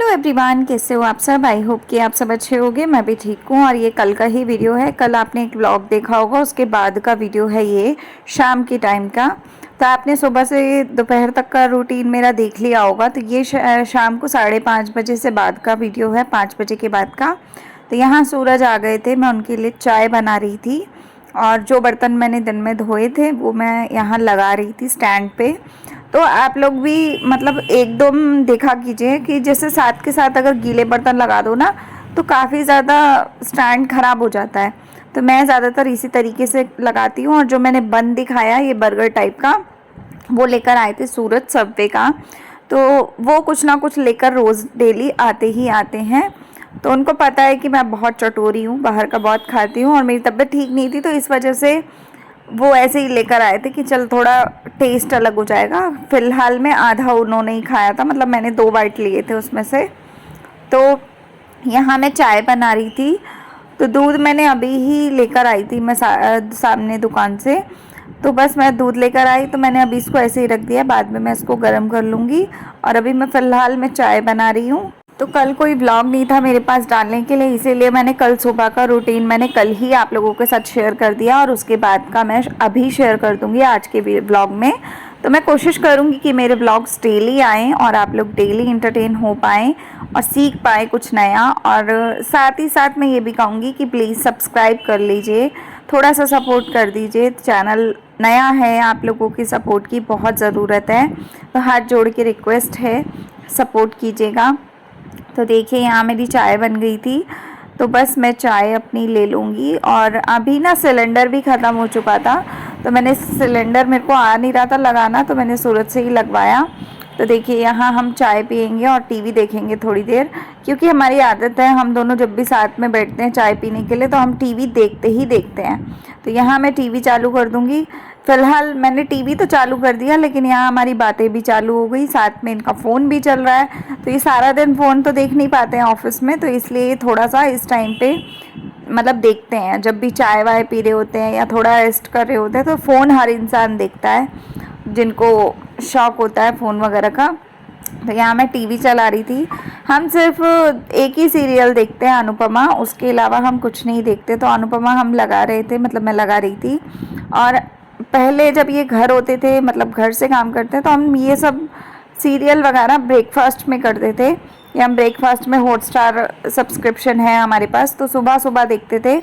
Hello everyone, कैसे हो आप सब। आई होप कि आप सब अच्छे होंगे। मैं भी ठीक हूँ। और ये कल का ही वीडियो है। कल आपने एक व्लॉग देखा होगा, उसके बाद का वीडियो है ये शाम के टाइम का। तो आपने सुबह से दोपहर तक का रूटीन मेरा देख लिया होगा। तो ये शाम को 5:30 बजे से बाद का वीडियो है, 5 बजे के बाद का। तो यहाँ सूरज आ गए थे, मैं उनके लिए चाय बना रही थी। और जो बर्तन मैंने दिन में धोए थे वो मैं यहाँ लगा रही थी स्टैंड पे। तो आप लोग भी मतलब एकदम देखा कीजिए कि जैसे साथ के साथ अगर गीले बर्तन लगा दो ना तो काफ़ी ज़्यादा स्टैंड ख़राब हो जाता है। तो मैं ज़्यादातर इसी तरीके से लगाती हूँ। और जो मैंने बन दिखाया ये बर्गर टाइप का, वो लेकर आए थे सूरज सबवे का। तो वो कुछ ना कुछ लेकर रोज़ डेली आते ही आते हैं। तो उनको पता है कि मैं बहुत चटोरी हूँ, बाहर का बहुत खाती हूँ और मेरी तबीयत ठीक नहीं थी, तो इस वजह से वो ऐसे ही लेकर आए थे कि चल थोड़ा टेस्ट अलग हो जाएगा। फ़िलहाल में आधा उन्होंने ही खाया था, मतलब मैंने 2 बाइट लिए थे उसमें से। तो यहाँ मैं चाय बना रही थी। तो दूध मैंने अभी ही लेकर आई थी मैं सामने दुकान से। तो बस मैं दूध लेकर आई, तो मैंने अभी इसको ऐसे ही रख दिया, बाद में मैं इसको गर्म कर लूँगी। और अभी मैं फ़िलहाल में चाय बना रही हूँ। तो कल कोई ब्लॉग नहीं था मेरे पास डालने के लिए, इसीलिए मैंने कल सुबह का रूटीन मैंने कल ही आप लोगों के साथ शेयर कर दिया। और उसके बाद का मैं अभी शेयर कर दूँगी आज के ब्लॉग में। तो मैं कोशिश करूँगी कि मेरे ब्लॉग्स डेली आएँ और आप लोग डेली इंटरटेन हो पाएँ और सीख पाए कुछ नया। और साथ ही साथ मैं ये भी कहूँगी कि प्लीज़ सब्सक्राइब कर लीजिए, थोड़ा सा सपोर्ट कर दीजिए। चैनल नया है, आप लोगों की सपोर्ट की बहुत ज़रूरत है। तो हाथ जोड़ के रिक्वेस्ट है, सपोर्ट कीजिएगा। तो देखिए यहाँ मेरी चाय बन गई थी। तो बस मैं चाय अपनी ले लूँगी। और अभी ना सिलेंडर भी ख़त्म हो चुका था, तो मैंने सिलेंडर मेरे को आ नहीं रहा था लगाना, तो मैंने सूरज से ही लगवाया। तो देखिए यहाँ हम चाय पियेंगे और टीवी देखेंगे थोड़ी देर, क्योंकि हमारी आदत है हम दोनों जब भी साथ में बैठते हैं चाय पीने के लिए तो हम टीवी देखते ही देखते हैं। तो यहाँ मैं टीवी चालू कर दूँगी। फ़िलहाल मैंने टीवी तो चालू कर दिया, लेकिन यहाँ हमारी बातें भी चालू हो गई, साथ में इनका फ़ोन भी चल रहा है। तो ये सारा दिन फ़ोन तो देख नहीं पाते हैं ऑफिस में, तो इसलिए थोड़ा सा इस टाइम पे मतलब देखते हैं। जब भी चाय वाय पी रहे होते हैं या थोड़ा रेस्ट कर रहे होते हैं तो फ़ोन हर इंसान देखता है, जिनको शौक़ होता है फ़ोन वगैरह का। तो यहाँ मैं टीवी चला रही थी। हम सिर्फ एक ही सीरियल देखते हैं, अनुपमा, उसके अलावा हम कुछ नहीं देखते। तो अनुपमा हम लगा रहे थे, मतलब मैं लगा रही थी। और पहले जब ये घर होते थे, मतलब घर से काम करते, तो हम ये सब सीरियल वगैरह ब्रेकफास्ट में करते थे। या हम ब्रेकफास्ट में हॉटस्टार सब्सक्रिप्शन है हमारे पास, तो सुबह सुबह देखते थे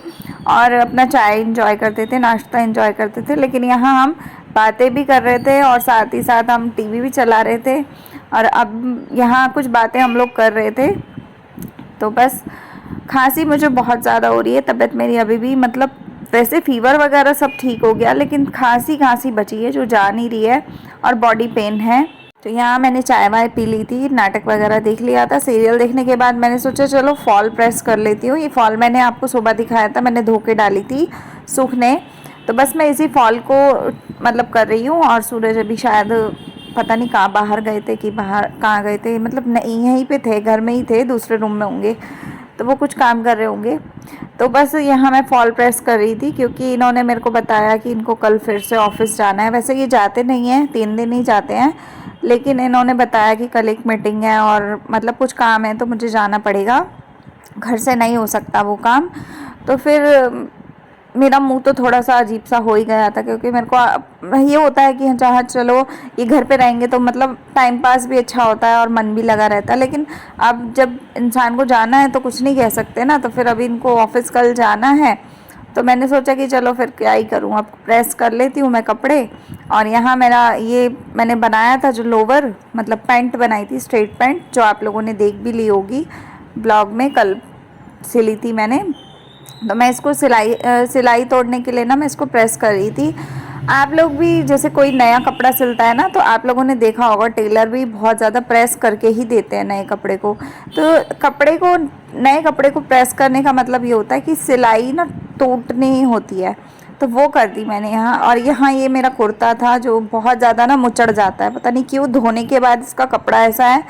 और अपना चाय इंजॉय करते थे, नाश्ता इंजॉय करते थे। लेकिन यहाँ हम बातें भी कर रहे थे और साथ ही साथ हम टीवी भी चला रहे थे। और अब यहाँ कुछ बातें हम लोग कर रहे थे। तो बस खांसी मुझे बहुत ज़्यादा हो रही है, तबीयत मेरी अभी भी, मतलब वैसे फ़ीवर वगैरह सब ठीक हो गया, लेकिन खांसी बची है जो जा नहीं रही है, और बॉडी पेन है। तो यहाँ मैंने चाय वाय पी ली थी, नाटक वगैरह देख लिया था। सीरियल देखने के बाद मैंने सोचा चलो फॉल प्रेस कर लेती हूँ। ये फॉल मैंने आपको सुबह दिखाया था, मैंने धो के डाली थी सूखने। तो बस मैं इसी फॉल को मतलब कर रही हूँ। और सूरज अभी शायद पता नहीं कहाँ बाहर गए थे कि बाहर कहाँ गए थे, मतलब नहीं यहीं पे थे, घर में ही थे, दूसरे रूम में होंगे, तो वो कुछ काम कर रहे होंगे। तो बस यहाँ मैं फॉल प्रेस कर रही थी, क्योंकि इन्होंने मेरे को बताया कि इनको कल फिर से ऑफिस जाना है। वैसे ये जाते नहीं हैं, 3 दिन ही जाते हैं, लेकिन इन्होंने बताया कि कल एक मीटिंग है और मतलब कुछ काम है, तो मुझे जाना पड़ेगा, घर से नहीं हो सकता वो काम। तो फिर मेरा मुंह तो थोड़ा सा अजीब सा हो ही गया था, क्योंकि मेरे को ये होता है कि जहाँ चलो ये घर पे रहेंगे तो मतलब टाइम पास भी अच्छा होता है और मन भी लगा रहता है। लेकिन अब जब इंसान को जाना है तो कुछ नहीं कह सकते ना। तो फिर अभी इनको ऑफिस कल जाना है, तो मैंने सोचा कि चलो फिर क्या ही करूँ, अब प्रेस कर लेती हूँ मैं कपड़े। और यहाँ मेरा ये मैंने बनाया था जो लोवर, मतलब पैंट बनाई थी, स्ट्रेट पैंट, जो आप लोगों ने देख भी ली होगी ब्लॉग में, कल सिली थी मैंने। तो मैं इसको सिलाई तोड़ने के लिए ना मैं इसको प्रेस कर रही थी। आप लोग भी जैसे कोई नया कपड़ा सिलता है ना, तो आप लोगों ने देखा होगा टेलर भी बहुत ज़्यादा प्रेस करके ही देते हैं नए कपड़े को। तो नए कपड़े को प्रेस करने का मतलब ये होता है कि सिलाई ना टूटनी होती है। तो वो कर दी मैंने यहाँ। और यहाँ ये मेरा कुर्ता था जो बहुत ज़्यादा ना मुचड़ जाता है, पता नहीं क्यों, धोने के बाद इसका कपड़ा ऐसा है,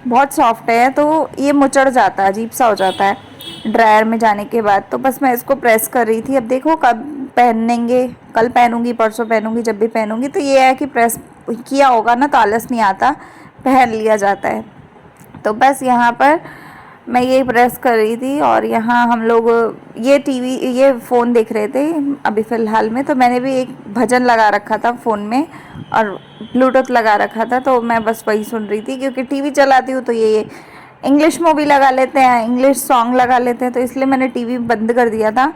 बहुत सॉफ्ट है, तो ये मुचड़ जाता है, अजीब सा हो जाता है ड्रायर में जाने के बाद। तो बस मैं इसको प्रेस कर रही थी। अब देखो कब पहनेंगे, कल पहनूंगी, परसों पहनूंगी, जब भी पहनूंगी। तो ये है कि प्रेस किया होगा ना तो आलस नहीं आता, पहन लिया जाता है। तो बस यहाँ पर मैं ये प्रेस कर रही थी और यहाँ हम लोग ये फ़ोन देख रहे थे अभी फ़िलहाल में। तो मैंने भी एक भजन लगा रखा था फ़ोन में और ब्लूटूथ लगा रखा था, तो मैं बस वही सुन रही थी, क्योंकि टीवी चलाती हूँ तो ये इंग्लिश मूवी लगा लेते हैं, इंग्लिश सॉन्ग लगा लेते हैं, तो इसलिए मैंने टीवी बंद कर दिया था।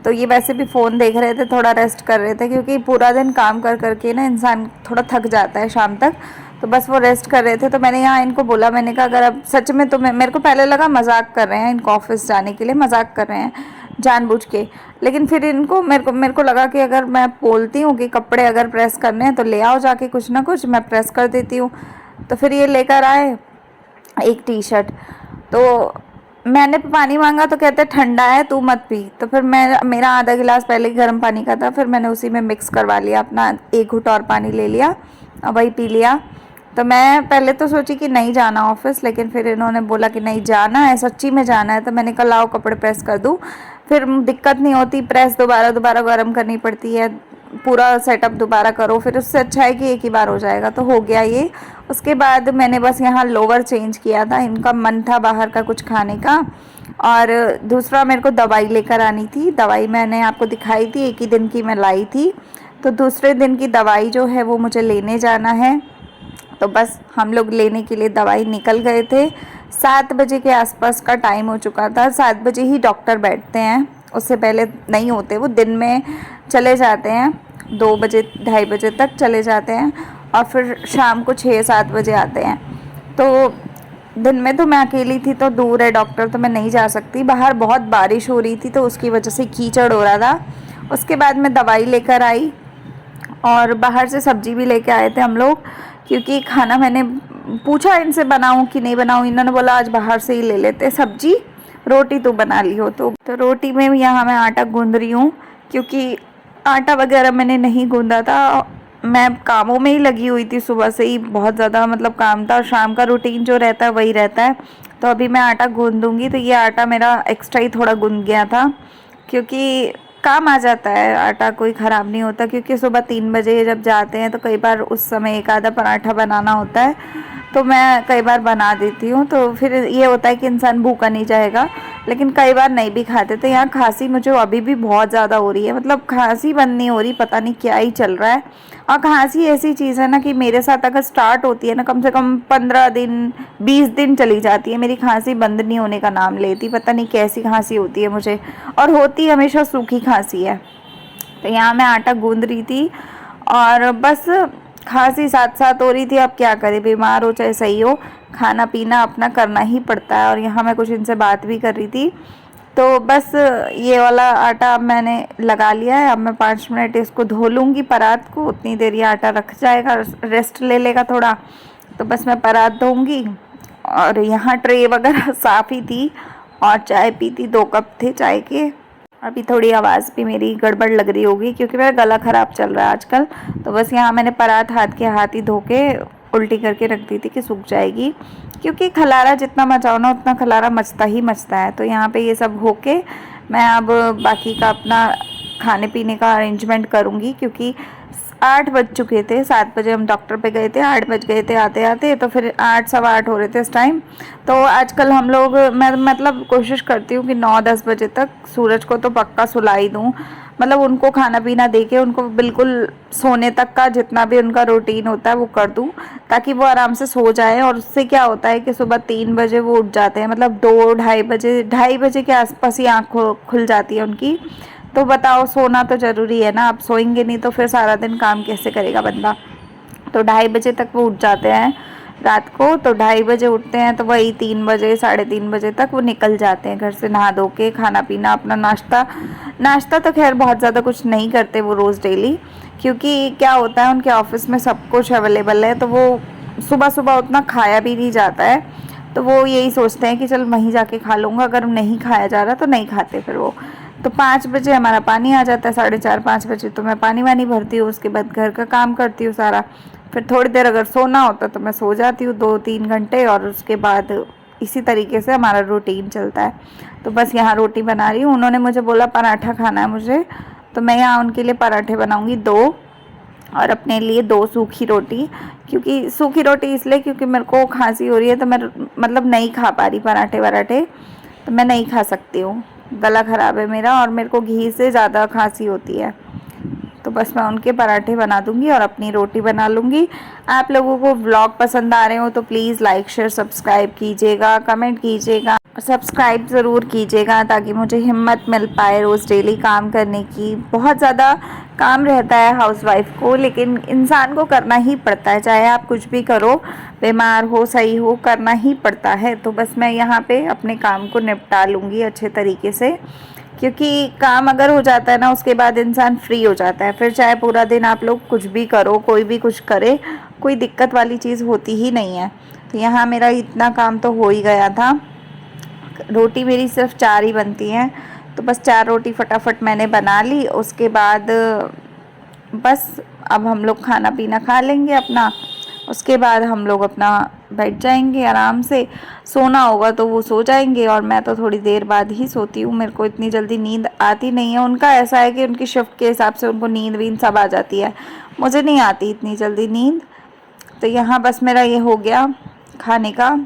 तो ये वैसे भी फ़ोन देख रहे थे, थोड़ा रेस्ट कर रहे थे, क्योंकि पूरा दिन काम कर करके ना इंसान थोड़ा थक जाता है शाम तक। तो बस वो रेस्ट कर रहे थे। तो मैंने यहाँ इनको बोला, मैंने कहा अगर अब सच में, तो मेरे को पहले लगा मजाक कर रहे हैं, इनको ऑफिस जाने के लिए मजाक कर रहे हैं जानबूझ के, लेकिन फिर इनको मेरे को लगा कि अगर मैं बोलती हूँ कि कपड़े अगर प्रेस करने हैं तो ले आओ जाके, कुछ ना कुछ मैं प्रेस कर देती हूँ। तो फिर ये लेकर आए एक टी शर्ट। तो मैंने पानी मांगा तो कहते ठंडा है तू मत पी। तो फिर मेरा आधा गिलास पहले गर्म पानी का था, फिर मैंने उसी में मिक्स करवा लिया, अपना एक घुट और पानी ले लिया और वही पी लिया। तो मैं पहले तो सोची कि नहीं जाना ऑफिस, लेकिन फिर इन्होंने बोला कि नहीं जाना है, सच्ची में जाना है। तो मैंने कहा लाओ कपड़े प्रेस कर दूँ, फिर दिक्कत नहीं होती, प्रेस दोबारा गर्म करनी पड़ती है, पूरा सेटअप दोबारा करो, फिर उससे अच्छा है कि एक ही बार हो जाएगा। तो हो गया ये। उसके बाद मैंने बस यहाँ लोवर चेंज किया था, इनका मन था बाहर का कुछ खाने का। और दूसरा मेरे को दवाई लेकर आनी थी, दवाई मैंने आपको दिखाई थी, एक ही दिन की मैं लाई थी। तो दूसरे दिन की दवाई जो है वो मुझे लेने जाना है। तो बस हम लोग लेने के लिए दवाई निकल गए थे। 7 बजे के आसपास का टाइम हो चुका था। 7 बजे ही डॉक्टर बैठते हैं, उससे पहले नहीं होते, वो दिन में चले जाते हैं, 2 बजे 2:30 बजे तक चले जाते हैं और फिर शाम को 6-7 बजे आते हैं। तो दिन में तो मैं अकेली थी, तो दूर है डॉक्टर, तो मैं नहीं जा सकती। बाहर बहुत बारिश हो रही थी तो उसकी वजह से कीचड़ हो रहा था। उसके बाद मैं दवाई लेकर आई और बाहर से सब्जी भी लेके आए थे हम लोग, क्योंकि खाना मैंने पूछा इनसे बनाऊं कि नहीं बनाऊं, इन्होंने बोला आज बाहर से ही ले लेते सब्जी, रोटी तो बना ली हो। तो रोटी में भी यहाँ मैं आटा गूंद रही हूँ, क्योंकि आटा वगैरह मैंने नहीं गूंदा था, मैं कामों में ही लगी हुई थी सुबह से ही, बहुत ज़्यादा मतलब काम था, और शाम का रूटीन जो रहता है वही रहता है। तो अभी मैं आटा गूंद दूँगी। तो ये आटा मेरा एक्स्ट्रा ही थोड़ा गूंद गया था, क्योंकि काम आ जाता है, आटा कोई ख़राब नहीं होता, क्योंकि सुबह 3 बजे जब जाते हैं तो कई बार उस समय एक आधा पराठा बनाना होता है, तो मैं कई बार बना देती हूँ। तो फिर ये होता है कि इंसान भूखा नहीं जाएगा, लेकिन कई बार नहीं भी खाते। तो यहाँ खांसी मुझे अभी भी बहुत ज़्यादा हो रही है, मतलब खांसी बंद नहीं हो रही, पता नहीं क्या ही चल रहा है। और खांसी ऐसी चीज़ है ना कि मेरे साथ अगर स्टार्ट होती है ना, कम से कम 15 दिन 20 दिन चली जाती है, मेरी खांसी बंद नहीं होने का नाम लेती। पता नहीं कैसी खांसी होती है मुझे, और होती हमेशा सूखी खांसी है। तो यहाँ मैं आटा गूंद रही थी और बस खांसी साथ साथ हो रही थी। अब क्या करें, बीमार हो चाहे सही हो, खाना पीना अपना करना ही पड़ता है। और यहाँ मैं कुछ इनसे बात भी कर रही थी। तो बस ये वाला आटा अब मैंने लगा लिया है। अब मैं 5 मिनट इसको धो लूँगी परात को, उतनी देर ये आटा रख जाएगा, रेस्ट ले लेगा थोड़ा। तो बस मैं परात धोऊँगी। और यहाँ ट्रे वगैरह साफ़ ही थी और चाय पी थी, 2 कप थे चाय के। अभी थोड़ी आवाज़ भी मेरी गड़बड़ लग रही होगी, क्योंकि मेरा गला ख़राब चल रहा है आजकल। तो बस यहाँ मैंने परात हाथ के हाथ ही धो के उल्टी करके रख दी थी कि सूख जाएगी, क्योंकि खलारा जितना मचाओ ना उतना खलारा मचता ही मचता है। तो यहाँ पे ये सब हो के मैं अब बाकी का अपना खाने पीने का अरेंजमेंट करूँगी, क्योंकि 8 बज चुके थे। 7 बजे हम डॉक्टर पे गए थे, 8 बज गए थे आते आते, तो फिर 8 सवा 8 हो रहे थे इस टाइम। तो आजकल हम लोग, मैं मतलब कोशिश करती हूँ कि 9-10 बजे तक सूरज को तो पक्का सुला ही दूँ, मतलब उनको खाना पीना दे के उनको बिल्कुल सोने तक का जितना भी उनका रूटीन होता है वो कर दूँ, ताकि वो आराम से सो जाए। और उससे क्या होता है कि सुबह 3 बजे वो उठ जाते हैं, मतलब 2-2:30 बजे के आसपास ही आँख खुल जाती है उनकी। तो बताओ, सोना तो ज़रूरी है ना, आप सोएंगे नहीं तो फिर सारा दिन काम कैसे करेगा बंदा। तो 2:30 बजे तक वो उठ जाते हैं रात को। तो 2:30 बजे उठते हैं तो वही 3 बजे 3:30 बजे तक वो निकल जाते हैं घर से, नहा धो के, खाना पीना, अपना नाश्ता तो खैर बहुत ज़्यादा कुछ नहीं करते वो रोज़ डेली, क्योंकि क्या होता है उनके ऑफिस में सब कुछ अवेलेबल है, तो वो सुबह सुबह उतना खाया भी नहीं जाता है। तो वो यही सोचते हैं कि चल वहीं जाके खा लूँगा, अगर नहीं खाया जा रहा तो नहीं खाते फिर वो। तो 5 बजे हमारा पानी आ जाता है, 4:30-5 बजे तो मैं पानी वानी भरती हूँ, उसके बाद घर का काम करती हूँ सारा। फिर थोड़ी देर अगर सोना होता तो मैं सो जाती हूँ 2-3 घंटे, और उसके बाद इसी तरीके से हमारा रूटीन चलता है। तो बस यहाँ रोटी बना रही हूँ। उन्होंने मुझे बोला पराठा खाना है मुझे, तो मैं यहाँ उनके लिए पराठे बनाऊँगी 2, और अपने लिए 2 सूखी रोटी, क्योंकि सूखी रोटी इसलिए क्योंकि मेरे को खांसी हो रही है, तो मैं मतलब नहीं खा पा रही पराठे वराठे, तो मैं नहीं खा सकती हूँ, गला ख़राब है मेरा और मेरे को घी से ज़्यादा खांसी होती है। तो बस मैं उनके पराठे बना दूंगी और अपनी रोटी बना लूँगी। आप लोगों को व्लॉग पसंद आ रहे हो तो प्लीज़ लाइक शेयर सब्सक्राइब कीजिएगा, कमेंट कीजिएगा, सब्सक्राइब ज़रूर कीजिएगा ताकि मुझे हिम्मत मिल पाए रोज़ डेली काम करने की। बहुत ज़्यादा काम रहता है हाउसवाइफ को, लेकिन इंसान को करना ही पड़ता है, चाहे आप कुछ भी करो, बीमार हो सही हो, करना ही पड़ता है। तो बस मैं यहाँ पे अपने काम को निपटा लूँगी अच्छे तरीके से, क्योंकि काम अगर हो जाता है ना उसके बाद इंसान फ्री हो जाता है, फिर चाहे पूरा दिन आप लोग कुछ भी करो, कोई भी कुछ करे, कोई दिक्कत वाली चीज़ होती ही नहीं है। तो यहाँ मेरा इतना काम तो हो ही गया था। रोटी मेरी सिर्फ 4 ही बनती हैं, तो बस 4 रोटी फटाफट मैंने बना ली। उसके बाद बस अब हम लोग खाना पीना खा लेंगे अपना, उसके बाद हम लोग अपना बैठ जाएंगे आराम से। सोना होगा तो वो सो जाएंगे और मैं तो थोड़ी देर बाद ही सोती हूँ, मेरे को इतनी जल्दी नींद आती नहीं है। उनका ऐसा है कि उनकी शिफ्ट के हिसाब से उनको नींद वींद सब आ जाती है, मुझे नहीं आती इतनी जल्दी नींद। तो यहाँ बस मेरा ये हो गया खाने का,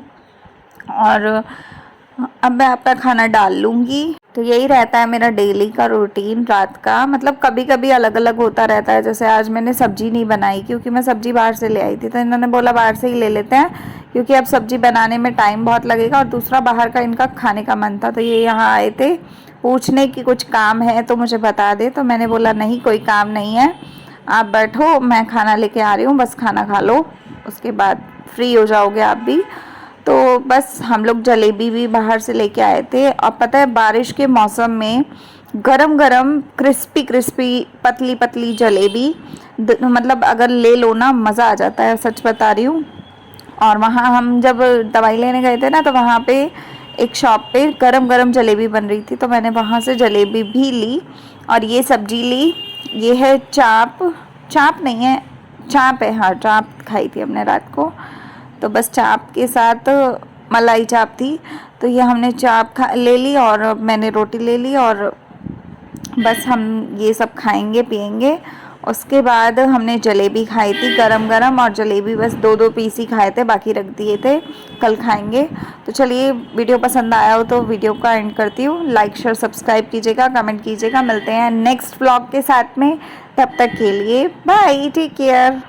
और अब मैं आपका खाना डाल लूँगी। तो यही रहता है मेरा डेली का रूटीन रात का, मतलब कभी कभी अलग अलग होता रहता है। जैसे आज मैंने सब्जी नहीं बनाई क्योंकि मैं सब्जी बाहर से ले आई थी, तो इन्होंने बोला बाहर से ही ले लेते हैं क्योंकि अब सब्जी बनाने में टाइम बहुत लगेगा, और दूसरा बाहर का इनका खाने का मन था। तो ये यहाँ आए थे पूछने की कुछ काम है तो मुझे बता दे, तो मैंने बोला नहीं कोई काम नहीं है, आप बैठो मैं खाना लेके आ रही हूँ, बस खाना खा लो, उसके बाद फ्री हो जाओगे आप भी। तो बस हम लोग जलेबी भी बाहर से लेके आए थे, और पता है बारिश के मौसम में गरम गरम क्रिस्पी क्रिस्पी पतली पतली जलेबी, मतलब अगर ले लो ना मज़ा आ जाता है, सच बता रही हूँ। और वहाँ हम जब दवाई लेने गए थे ना, तो वहाँ पे एक शॉप पे गरम गरम जलेबी बन रही थी, तो मैंने वहाँ से जलेबी भी ली और ये सब्जी ली। ये है चाप, चाप नहीं है चाप है, हाँ चाप खाई थी हमने रात को। तो बस चाप के साथ मलाई चाप थी, तो ये हमने चाप ले ली और मैंने रोटी ले ली, और बस हम ये सब खाएंगे पिएंगे। उसके बाद हमने जलेबी खाई थी गरम गरम, और जलेबी बस 2-2 पीस ही खाए थे, बाकी रख दिए थे, कल खाएंगे। तो चलिए वीडियो पसंद आया हो तो वीडियो का एंड करती हूँ, लाइक शेयर सब्सक्राइब कीजिएगा, कमेंट कीजिएगा। मिलते हैं नेक्स्ट व्लॉग के साथ में, तब तक के लिए बाय, टेक केयर।